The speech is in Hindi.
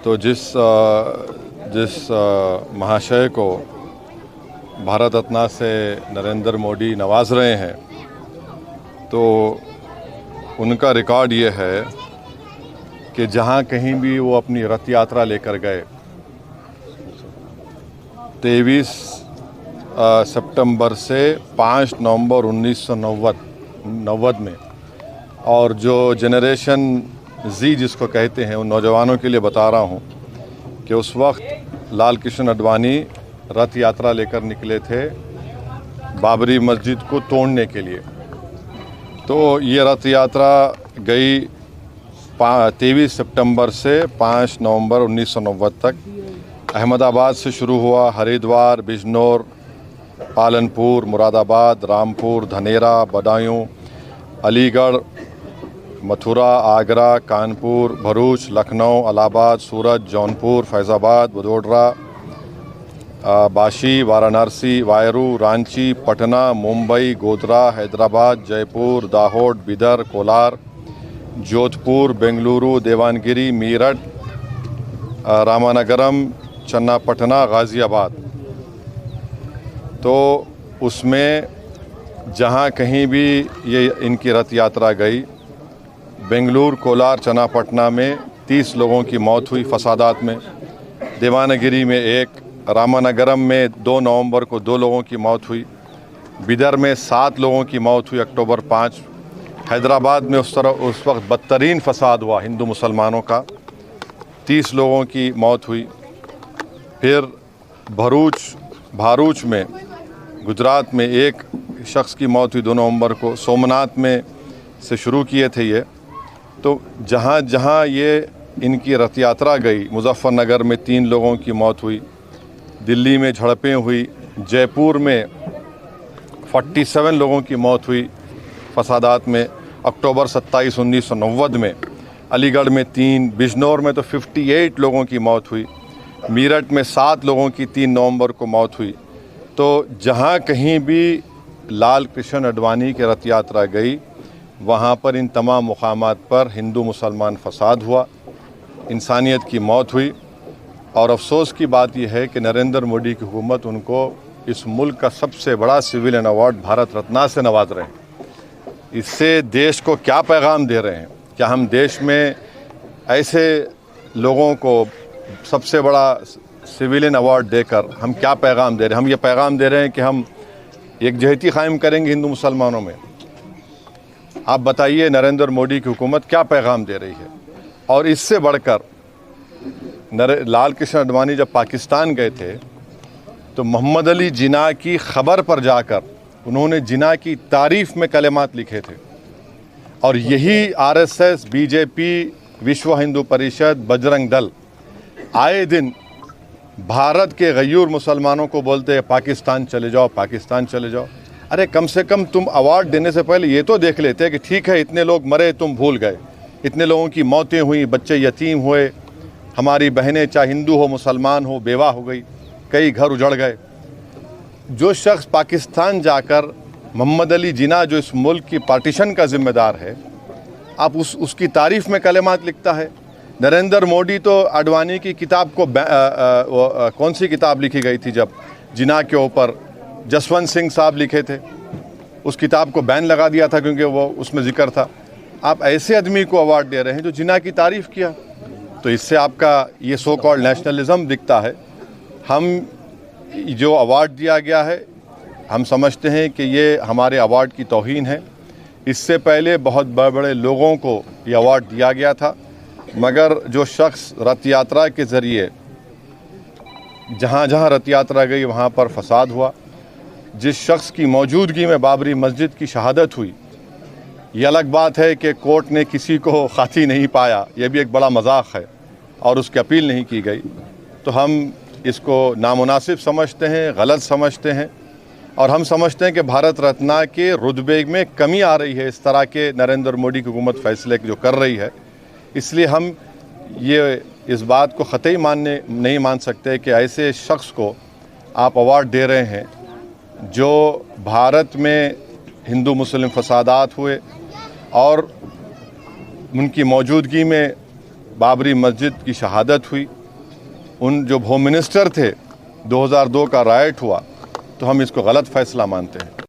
तो जिस महाशय को भारत रत्न से नरेंद्र मोदी नवाज रहे हैं, तो उनका रिकॉर्ड ये है कि जहाँ कहीं भी वो अपनी रथ यात्रा लेकर गए, 23 सितंबर से 5 नवंबर 1990 में, और जो जनरेशन जी जिसको कहते हैं उन नौजवानों के लिए बता रहा हूँ कि उस वक्त लाल कृष्ण आडवाणी रथ यात्रा लेकर निकले थे बाबरी मस्जिद को तोड़ने के लिए। तो ये रथ यात्रा गई 23 सितंबर से 5 नवंबर 1990 तक। अहमदाबाद से शुरू हुआ, हरिद्वार, बिजनौर, पालनपुर, मुरादाबाद, रामपुर, धनेरा, बदायूं, अलीगढ़, मथुरा, आगरा, कानपुर, भरूच, लखनऊ, इलाहाबाद, सूरत, जौनपुर, फैज़ाबाद, वडोदरा, बाशी, वाराणसी, वायरू, रांची, पटना, मुंबई, गोधरा, हैदराबाद, जयपुर, दाहोद, बिदर, कोलार, जोधपुर, बेंगलुरु, देवानगिरी, मीरठ, रामानगरम, चन्नापटना, गाज़ियाबाद। तो उसमें जहाँ कहीं भी ये इनकी रथ यात्रा गई, बेंगलुरु, कोलार, चन्नापटना में 30 लोगों की मौत हुई फसादात में, देवानगिरी में 1, रामानगरम में 2 नवंबर को 2 लोगों की मौत हुई, बिदर में 7 लोगों की मौत हुई अक्टूबर 5, हैदराबाद में उस वक्त बदतरीन फसाद हुआ हिंदू मुसलमानों का, 30 लोगों की मौत हुई। फिर भारूच में गुजरात में 1 शख्स की मौत हुई 2 नवंबर को। सोमनाथ में से शुरू किए थे ये। तो जहाँ जहाँ ये इनकी रथ यात्रा गई, मुजफ्फरनगर में 3 लोगों की मौत हुई, दिल्ली में झड़पें हुई, जयपुर में 47 लोगों की मौत हुई फसादात में अक्टूबर 27, 1990 में, अलीगढ़ में 3, बिजनौर में तो 58 लोगों की मौत हुई, मीरठ में 7 लोगों की 3 नवंबर को मौत हुई। तो जहाँ कहीं भी लाल कृष्ण आडवाणी की रथ यात्रा गई, वहाँ पर इन तमाम मुकामात पर हिंदू मुसलमान फसाद हुआ, इंसानियत की मौत हुई। और अफसोस की बात यह है कि नरेंद्र मोदी की हुकूमत उनको इस मुल्क का सबसे बड़ा सिविलियन अवार्ड भारत रत्न से नवाज रहे हैं। इससे देश को क्या पैगाम दे रहे हैं? क्या हम देश में ऐसे लोगों को सबसे बड़ा सिविलियन अवार्ड देकर हम क्या पैगाम दे रहे हैं? हम ये पैगाम दे रहे हैं कि हम एकजहती कायम करेंगे हिंदू मुसलमानों में। आप बताइए नरेंद्र मोदी की हुकूमत क्या पैगाम दे रही है? और इससे बढ़कर लाल कृष्ण आडवाणी जब पाकिस्तान गए थे तो मोहम्मद अली जिन्ना की ख़बर पर जाकर उन्होंने जिन्ना की तारीफ़ में कलेमात लिखे थे। और यही आरएसएस, बीजेपी, विश्व हिंदू परिषद, बजरंग दल आए दिन भारत के गयूर मुसलमानों को बोलते हैं पाकिस्तान चले जाओ, पाकिस्तान चले जाओ। अरे कम से कम तुम अवार्ड देने से पहले ये तो देख लेते कि ठीक है इतने लोग मरे, तुम भूल गए, इतने लोगों की मौतें हुई, बच्चे यतीम हुए, हमारी बहनें चाहे हिंदू हो मुसलमान हो बेवा हो गई, कई घर उजड़ गए। जो शख्स पाकिस्तान जाकर मोहम्मद अली जिन्ना जो इस मुल्क की पार्टीशन का ज़िम्मेदार है, आप उसकी तारीफ़ में कलेमात लिखता है। नरेंद्र मोदी तो आडवाणी की किताब को कौन सी किताब लिखी गई थी जब जिन्ना के ऊपर जसवंत सिंह साहब लिखे थे, उस किताब को बैन लगा दिया था क्योंकि वो उसमें जिक्र था। आप ऐसे आदमी को अवार्ड दे रहे हैं जो जिन्ना की तारीफ़ किया। तो इससे आपका ये सो कॉल्ड नेशनलिज्म दिखता है। हम जो अवार्ड दिया गया है, हम समझते हैं कि ये हमारे अवार्ड की तौहीन है। इससे पहले बहुत बड़े बड़े लोगों को ये अवार्ड दिया गया था, मगर जो शख्स रथ यात्रा के ज़रिए जहाँ जहाँ रथ यात्रा गई वहाँ पर फसाद हुआ, जिस शख्स की मौजूदगी में बाबरी मस्जिद की शहादत हुई, ये अलग बात है कि कोर्ट ने किसी को खाती नहीं पाया, ये भी एक बड़ा मजाक है, और उसकी अपील नहीं की गई। तो हम इसको नामुनासिब समझते हैं, गलत समझते हैं, और हम समझते हैं कि भारत रत्न के रुतबे में कमी आ रही है इस तरह के नरेंद्र मोदी की हुकूमत फैसले जो कर रही है। इसलिए हम ये इस बात को ख़तई नहीं मान सकते कि ऐसे शख्स को आप अवार्ड दे रहे हैं जो भारत में हिंदू मुस्लिम फसादात हुए और उनकी मौजूदगी में बाबरी मस्जिद की शहादत हुई। उन जो होम मिनिस्टर थे 2002 का राइट हुआ, तो हम इसको गलत फ़ैसला मानते हैं।